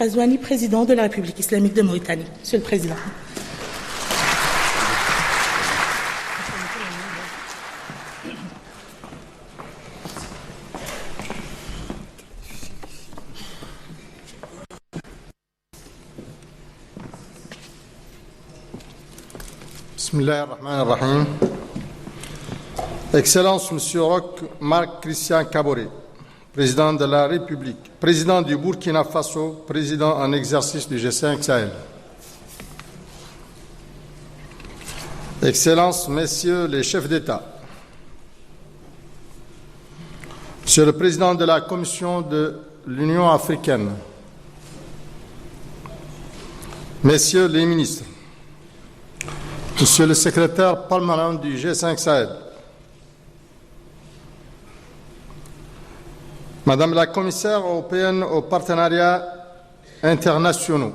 Razouani, président de la République islamique de Mauritanie. Monsieur le Président. Bismillahirrahmanirrahim. Excellence, Monsieur Roch Marc Christian Kaboré, président de la République, président du Burkina Faso, président en exercice du G5 Sahel. Excellences, Messieurs les chefs d'État, Monsieur le Président de la Commission de l'Union africaine, Messieurs les ministres, Monsieur le secrétaire permanent du G5 Sahel, Madame la commissaire européenne aux partenariats internationaux,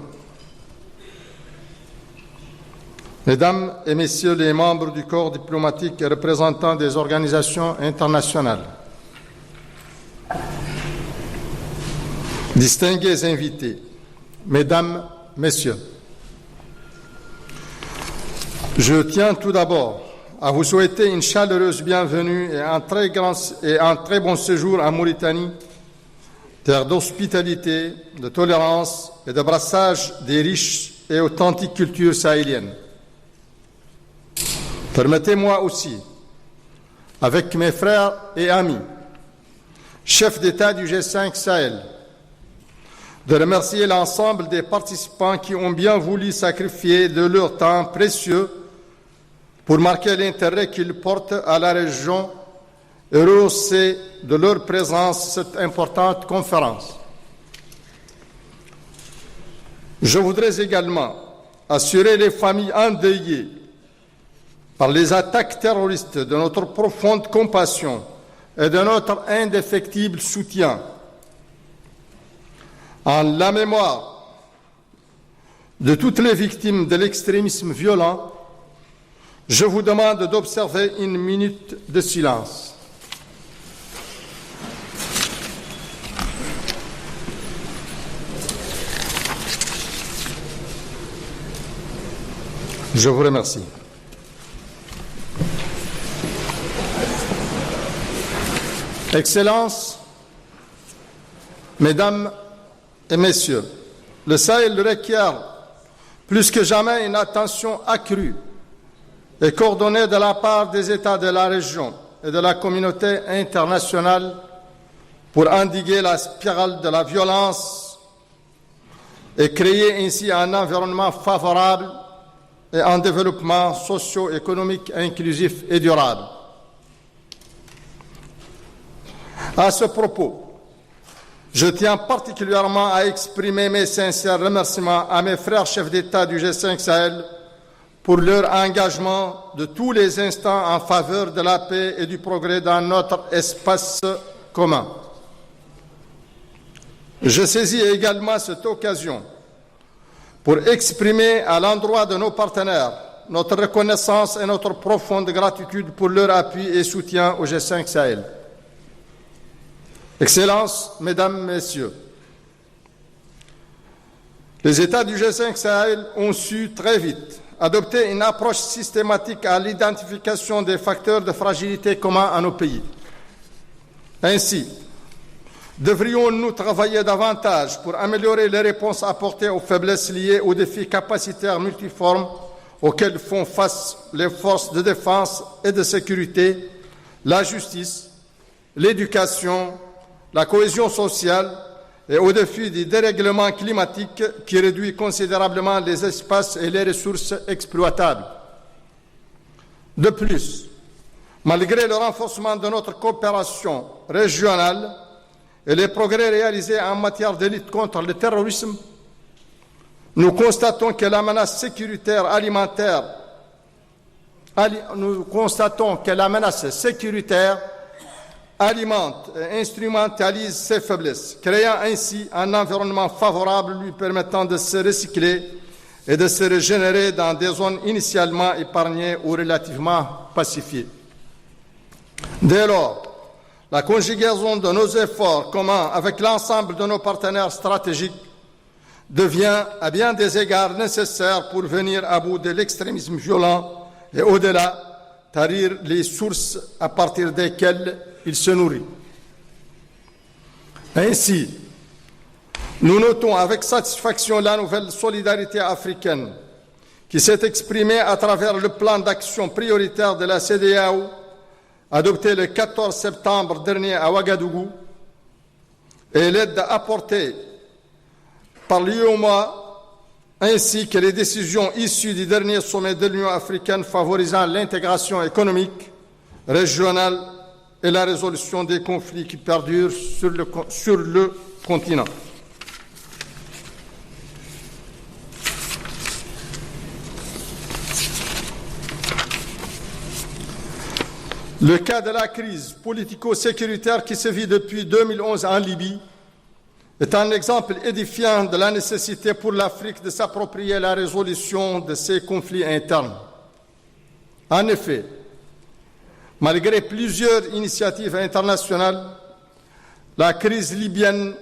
Mesdames et Messieurs les membres du corps diplomatique et représentants des organisations internationales, distingués invités, Mesdames, Messieurs, je tiens tout d'abord à vous souhaiter une chaleureuse bienvenue et un très bon séjour en Mauritanie, terre d'hospitalité, de tolérance et de brassage des riches et authentiques cultures sahéliennes. Permettez-moi aussi, avec mes frères et amis, chefs d'État du G5 Sahel, de remercier l'ensemble des participants qui ont bien voulu sacrifier de leur temps précieux pour marquer l'intérêt qu'ils portent à la région et rehausser de leur présence cette importante conférence. Je voudrais également assurer les familles endeuillées par les attaques terroristes de notre profonde compassion et de notre indéfectible soutien. En la mémoire de toutes les victimes de l'extrémisme violent, je vous demande d'observer une minute de silence. Je vous remercie. Excellences, Mesdames et Messieurs, le Sahel requiert plus que jamais une attention accrue et coordonnée de la part des États de la région et de la communauté internationale pour endiguer la spirale de la violence et créer ainsi un environnement favorable et un développement socio-économique inclusif et durable. À ce propos, je tiens particulièrement à exprimer mes sincères remerciements à mes frères chefs d'État du G5 Sahel pour leur engagement de tous les instants en faveur de la paix et du progrès dans notre espace commun. Je saisis également cette occasion pour exprimer à l'endroit de nos partenaires notre reconnaissance et notre profonde gratitude pour leur appui et soutien au G5 Sahel. Excellences, Mesdames, Messieurs, les États du G5 Sahel ont su très vite adopter une approche systématique à l'identification des facteurs de fragilité communs à nos pays. Ainsi, devrions-nous travailler davantage pour améliorer les réponses apportées aux faiblesses liées aux défis capacitaires multiformes auxquels font face les forces de défense et de sécurité, la justice, l'éducation, la cohésion sociale et aux défis du dérèglement climatique qui réduit considérablement les espaces et les ressources exploitables. De plus, malgré le renforcement de notre coopération régionale et les progrès réalisés en matière de lutte contre le terrorisme, nous constatons que la menace sécuritaire alimentaire alimente et instrumentalise ses faiblesses, créant ainsi un environnement favorable lui permettant de se recycler et de se régénérer dans des zones initialement épargnées ou relativement pacifiées. Dès lors, la conjugaison de nos efforts communs avec l'ensemble de nos partenaires stratégiques devient à bien des égards nécessaire pour venir à bout de l'extrémisme violent et au-delà, tarir les sources à partir desquelles il se nourrit. Ainsi, nous notons avec satisfaction la nouvelle solidarité africaine qui s'est exprimée à travers le plan d'action prioritaire de la CEDEAO adopté le 14 septembre dernier à Ouagadougou et l'aide apportée par l'UEMOA ainsi que les décisions issues du dernier sommet de l'Union africaine favorisant l'intégration économique, régionale et la résolution des conflits qui perdurent sur le continent. Le cas de la crise politico-sécuritaire qui se vit depuis 2011 en Libye est un exemple édifiant de la nécessité pour l'Afrique de s'approprier la résolution de ces conflits internes. En effet, malgré plusieurs initiatives internationales, la crise libyenne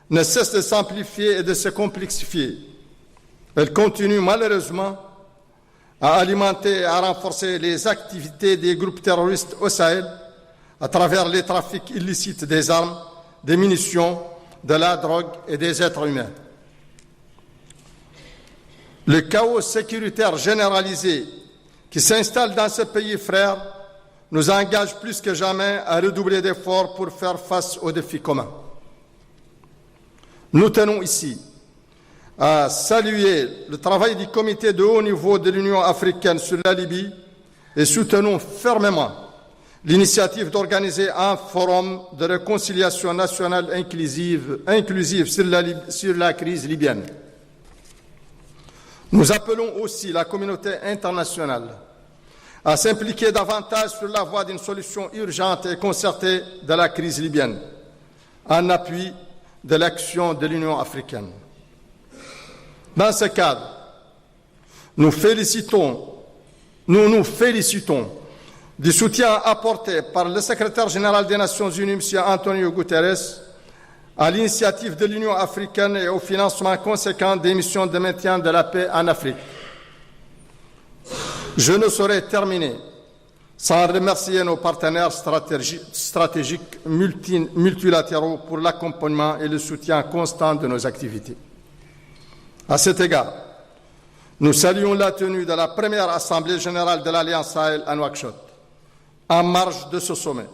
ne cesse de s'amplifier et de se complexifier. Elle continue malheureusement à alimenter et à renforcer les activités des groupes terroristes au Sahel à travers les trafics illicites des armes, des munitions, de la drogue et des êtres humains. Le chaos sécuritaire généralisé qui s'installe dans ce pays frère nous engage plus que jamais à redoubler d'efforts pour faire face aux défis communs. Nous tenons ici à saluer le travail du comité de haut niveau de l'Union africaine sur la Libye et soutenons fermement l'initiative d'organiser un forum de réconciliation nationale inclusive sur la crise libyenne. Nous appelons aussi la communauté internationale à s'impliquer davantage sur la voie d'une solution urgente et concertée de la crise libyenne, en appui de l'action de l'Union africaine. Dans ce cadre, nous nous félicitons du soutien apporté par le secrétaire général des Nations Unies, M. Antonio Guterres, à l'initiative de l'Union africaine et au financement conséquent des missions de maintien de la paix en Afrique. Je ne saurais terminer sans remercier nos partenaires stratégiques multilatéraux pour l'accompagnement et le soutien constant de nos activités. À cet égard, nous saluons la tenue de la première Assemblée générale de l'Alliance Sahel à Nouakchott, en marge de ce sommet,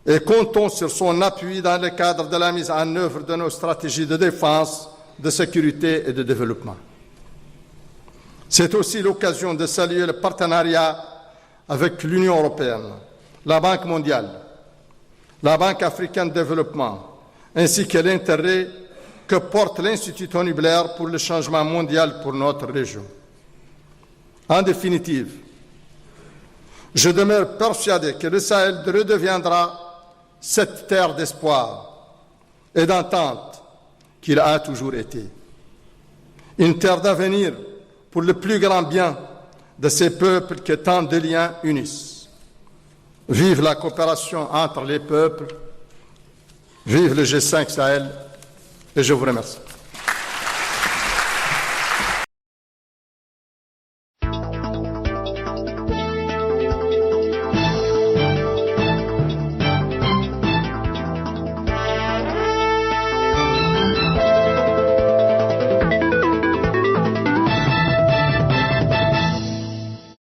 et comptons sur son appui dans le cadre de la mise en œuvre de nos stratégies de défense, de sécurité et de développement. C'est aussi l'occasion de saluer le partenariat avec l'Union européenne, la Banque mondiale, la Banque africaine de développement, ainsi que l'intérêt que porte l'Institut Tony Blair pour le changement mondial pour notre région. En définitive, je demeure persuadé que le Sahel redeviendra cette terre d'espoir et d'entente qu'il a toujours été. Une terre d'avenir pour le plus grand bien de ces peuples que tant de liens unissent. Vive la coopération entre les peuples, vive le G5 Sahel, et je vous remercie.